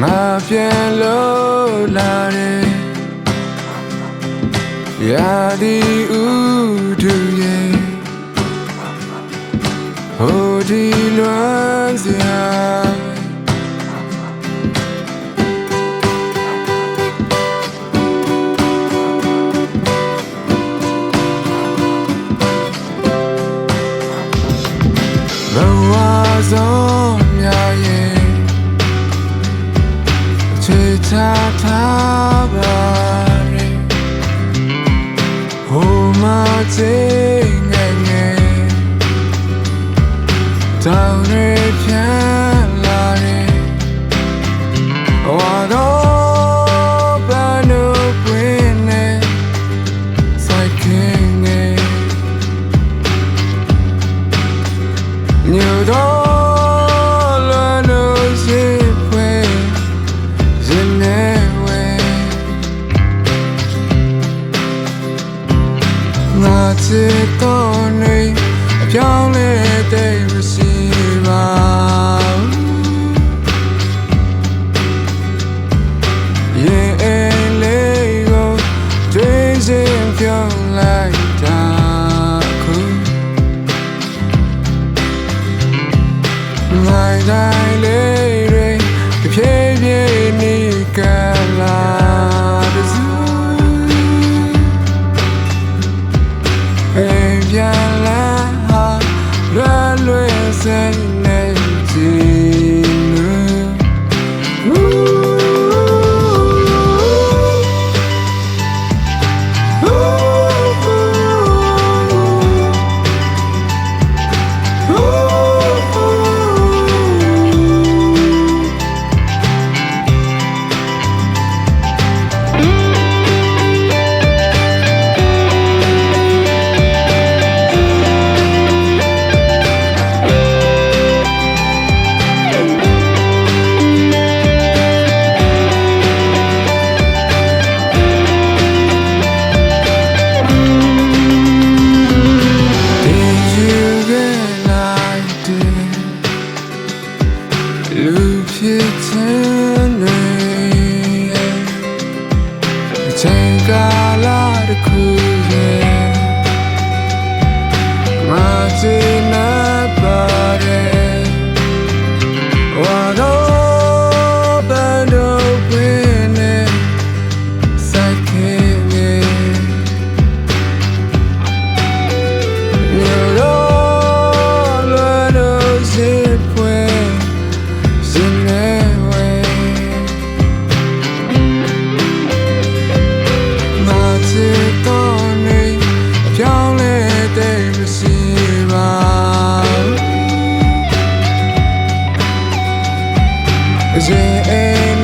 ငါပြန်လို့လာတယ်ရာသီဥတုရဲ့ဟိုဒီလွမ်းစရာဘဝဆုံးများရဲ့ချစ်ချထားပါရဲ့ဟိုမှာချစ်ငယ်ငယ်တောင်းရဖြန်လာတဲ့ဝါတော့ပန်းတို့ပွင့်နေစိုက်ခင်းငယ်ညတော့ငါချစ်တော်နေအပြောင်းလဲတဲ့မရှိပါရင်အိမ်လေးကိုတွေးစဉ်ပြုံးလိုက်တာခုငါတိုင်းလေးတွေဖြည်းဖြည်းနေကလာပြန်လာဟာလွယ်စနေချင်လူဖြစ်ခြင်းတွေအချိန်ကာလတစ်ခုရဲ့မချင်နာပါတယ်ဝါတော့ဘန်တို့ပြင်းနေစိုက်ခဲနေညတော့လွယ်လို့ရှိဖွယ်Yeah.